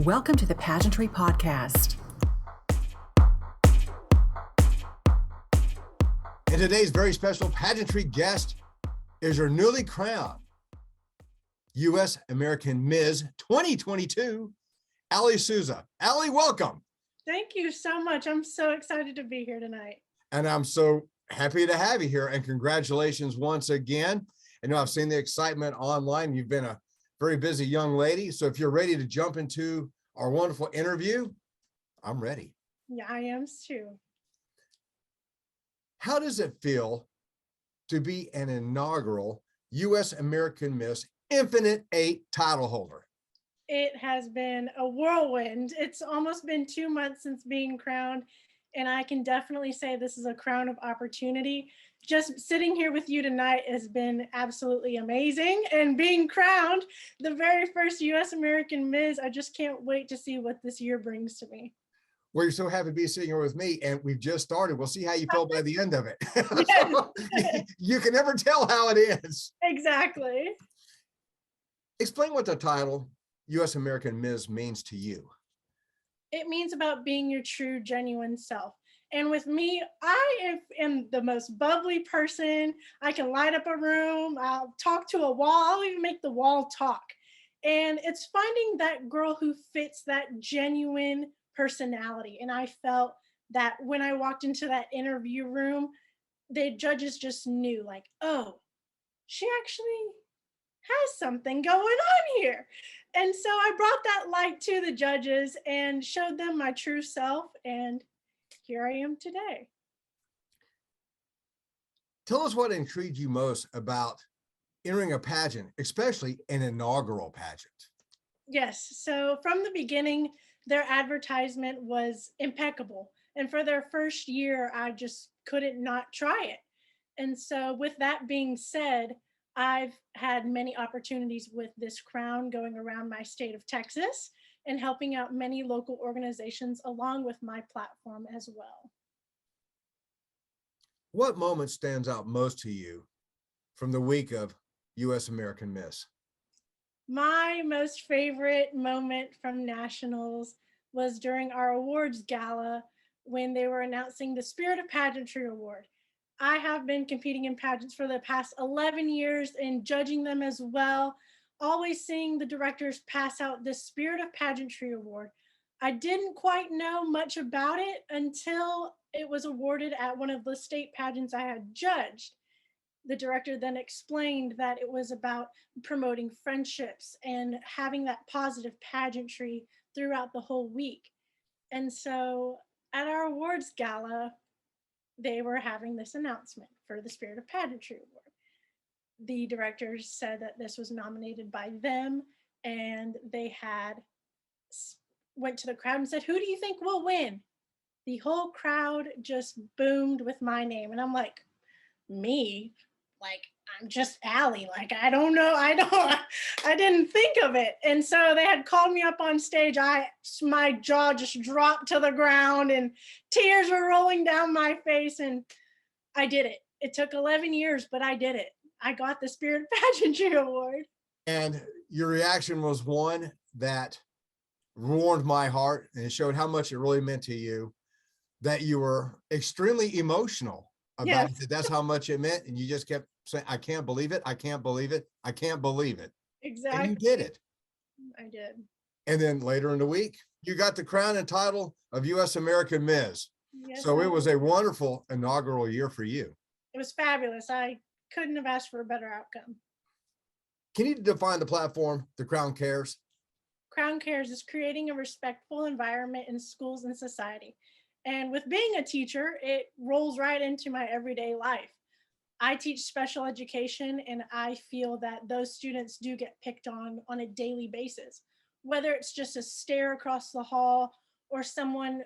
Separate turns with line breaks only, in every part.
Welcome to the Pageantry PodCast.
And today's very special pageantry guest is your newly crowned US American Miss 2022, Ally Souza. Ally, welcome.
Thank you so much. I'm so excited to be here tonight.
And I'm so happy to have you here, and congratulations once again. I know I've seen the excitement online. You've been a very busy young lady. So if you're ready to jump into our wonderful interview, I'm ready.
Yeah, I am too.
How does it feel to be an inaugural US American Miss Infinite 8 title holder?
It has been a whirlwind. It's almost been 2 months since being crowned, and I can definitely say this is a crown of opportunity. Just sitting here with you tonight has been absolutely amazing, and being crowned the very first US American Miss, I just can't wait to see what this year brings to me.
Well, you're so happy to be sitting here with me, and we've just started. We'll see how you feel by the end of it.
Yes.
So, you can never tell how it is.
Exactly.
Explain what the title US American Miss means to you.
It means about being your true, genuine self. And with me, I am the most bubbly person. I can light up a room. I'll talk to a wall. I'll even make the wall talk. And it's finding that girl who fits that genuine personality. And I felt that when I walked into that interview room, the judges just knew, like, oh, she actually has something going on here. And so I brought that light to the judges and showed them my true self. And here I am today.
Tell us what intrigued you most about entering a pageant, especially an inaugural pageant.
Yes. So from the beginning, their advertisement was impeccable. And for their first year, I just couldn't not try it. And so with that being said, I've had many opportunities with this crown going around my state of Texas and helping out many local organizations along with my platform as well.
What moment stands out most to you from the week of US American Miss?
My most favorite moment from nationals was during our awards gala when they were announcing the Spirit of Pageantry Award. I have been competing in pageants for the past 11 years and judging them as well, always seeing the directors pass out the Spirit of Pageantry Award. I didn't quite know much about it until it was awarded at one of the state pageants I had judged. The director then explained that it was about promoting friendships and having that positive pageantry throughout the whole week. And so at our awards gala, they were having this announcement for the Spirit of Pageantry Award. The directors said that this was nominated by them, and they went to the crowd and said, "Who do you think will win?" The whole crowd just boomed with my name. And I'm like, me? Like, I'm just Ally. Like, I don't know. I didn't think of it. And so they had called me up on stage. My jaw just dropped to the ground and tears were rolling down my face. And I did it. It took 11 years, but I did it. I got the Spirit Pageantry Award.
And your reaction was one that warmed my heart and showed how much it really meant to you, that you were extremely emotional about
Yes.
it. That's how much it meant. And you just kept saying, I can't believe it. I can't believe it. I can't believe it.
Exactly.
And you did it.
I did.
And then later in the week, you got the crown and title of US American Miss.
Yes,
So it was a wonderful inaugural year for you.
It was fabulous. I couldn't have asked for a better outcome.
Can you define the platform, The Crown Cares?
Crown Cares is creating a respectful environment in schools and society. And with being a teacher, it rolls right into my everyday life. I teach special education, and I feel that those students do get picked on a daily basis, whether it's just a stare across the hall or someone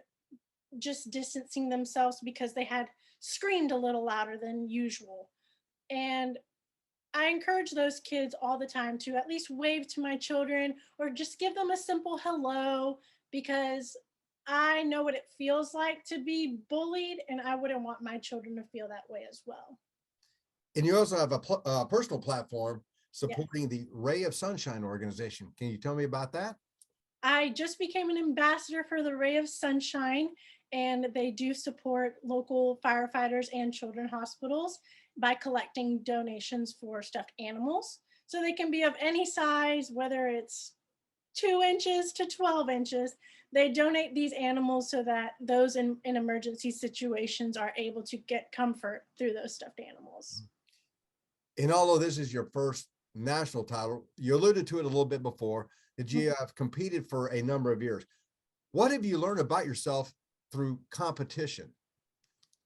just distancing themselves because they had screamed a little louder than usual. And I encourage those kids all the time to at least wave to my children or just give them a simple hello, because I know what it feels like to be bullied, and I wouldn't want my children to feel that way as well.
And you also have a personal platform
Yes.
supporting the Ray of Sunshine organization. Can you tell me about that?
I just became an ambassador for the Ray of Sunshine, and they do support local firefighters and children hospitals by collecting donations for stuffed animals. So they can be of any size, whether it's 2 inches to 12 inches. They donate these animals so that those in emergency situations are able to get comfort through those stuffed animals.
And although this is your first national title, you alluded to it a little bit before, that you have competed for a number of years. What have you learned about yourself through competition?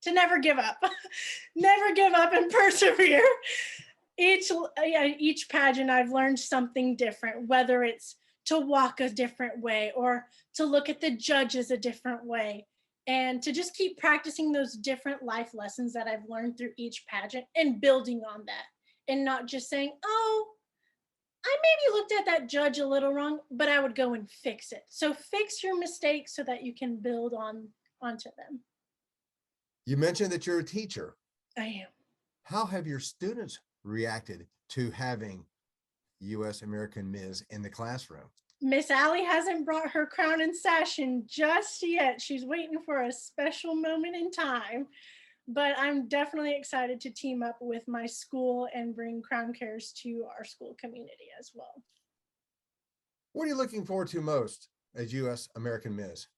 To never give up, never give up and persevere. Each pageant I've learned something different, whether it's to walk a different way or to look at the judges a different way, and to just keep practicing those different life lessons that I've learned through each pageant and building on that, and not just saying, oh, I maybe looked at that judge a little wrong, but I would go and fix it. So fix your mistakes so that you can build onto them.
You mentioned that you're a teacher.
I am.
How have your students reacted to having US American Miss in the classroom?
Miss Ally hasn't brought her crown and sash in just yet. She's waiting for a special moment in time. But I'm definitely excited to team up with my school and bring crown cares to our school community as well.
What are you looking forward to most as US American Miss?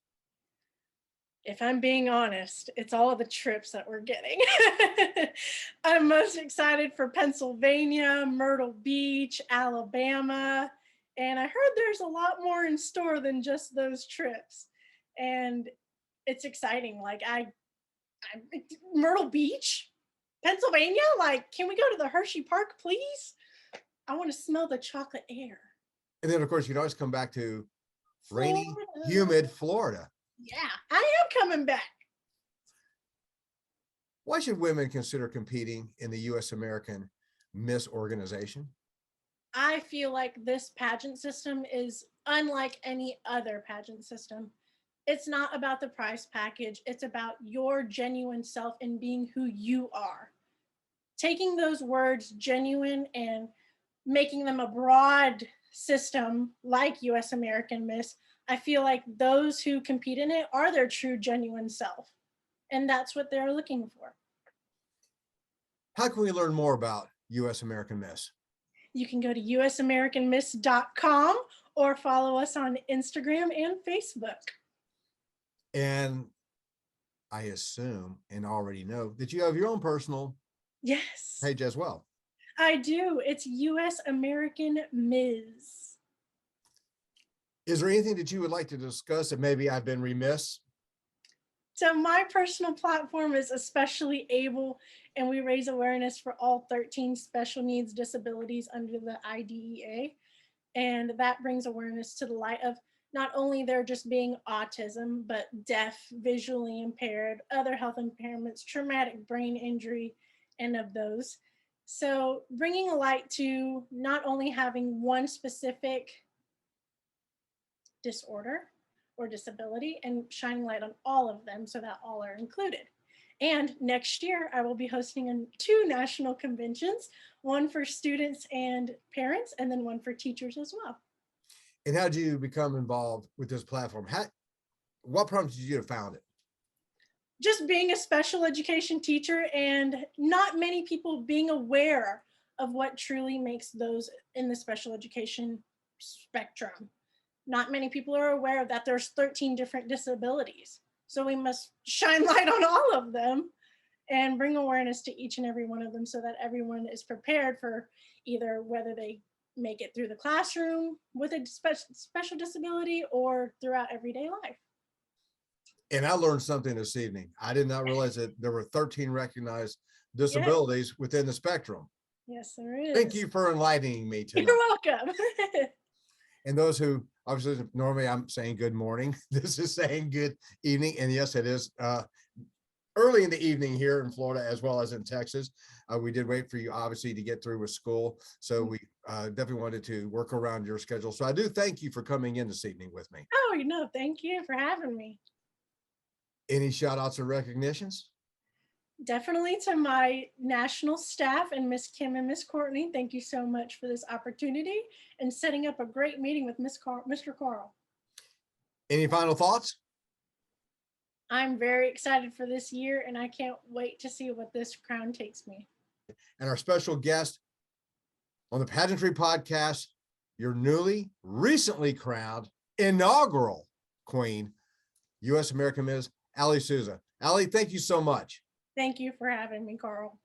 If I'm being honest, it's all of the trips that we're getting. I'm most excited for Pennsylvania, Myrtle Beach, Alabama, and I heard there's a lot more in store than just those trips. And it's exciting. Like Myrtle Beach, Pennsylvania, like, can we go to the Hershey Park, please? I want to smell the chocolate air.
And then, of course, you can always come back to rainy,
Florida.
humid Florida.
Yeah, I am coming back.
Why should women consider competing in the US American Miss organization?
I feel like this pageant system is unlike any other pageant system. It's not about the prize package. It's about your genuine self and being who you are. Taking those words genuine and making them a broad system like US American Miss, I feel like those who compete in it are their true genuine self. And that's what they're looking for.
How can we learn more about US American Miss?
You can go to usamericanmiss.com or follow us on Instagram and Facebook.
And I assume and already know that you have your own personal
Yes,
page as well.
I do. It's US American Ms.
Is there anything that you would like to discuss that maybe I've been remiss?
So my personal platform is Especially Able, and we raise awareness for all 13 special needs disabilities under the IDEA. And that brings awareness to the light of not only there just being autism, but deaf, visually impaired, other health impairments, traumatic brain injury, and of those. So bringing a light to not only having one specific disorder or disability and shining light on all of them so that all are included. And next year, I will be hosting 2 national conventions, one for students and parents, and then one for teachers as well.
And how did you become involved with this platform? What prompted you to found it?
Just being a special education teacher and not many people being aware of what truly makes those in the special education spectrum. Not many people are aware of that there's 13 different disabilities. So we must shine light on all of them and bring awareness to each and every one of them so that everyone is prepared for either whether they make it through the classroom with a special disability or throughout everyday life.
And I learned something this evening. I did not realize that there were 13 recognized disabilities within the spectrum.
Yes, there is.
Thank you for enlightening me tonight.
You're welcome.
And those who obviously normally I'm saying good morning, this is saying good evening. And yes, it is early in the evening here in Florida as well as in Texas. We did wait for you obviously to get through with school. So we definitely wanted to work around your schedule. So I do thank you for coming in this evening with me.
Oh, no, thank you for having me.
Any shout outs or recognitions?
Definitely to my national staff and Miss Kim and Miss Courtney. Thank you so much for this opportunity and setting up a great meeting with Mr. Carl.
Any final thoughts?
I'm very excited for this year, and I can't wait to see what this crown takes me.
And our special guest on the Pageantry Podcast, your recently crowned inaugural queen, US American Miss Ally Souza. Ally, thank you so much.
Thank you for having me, Carl.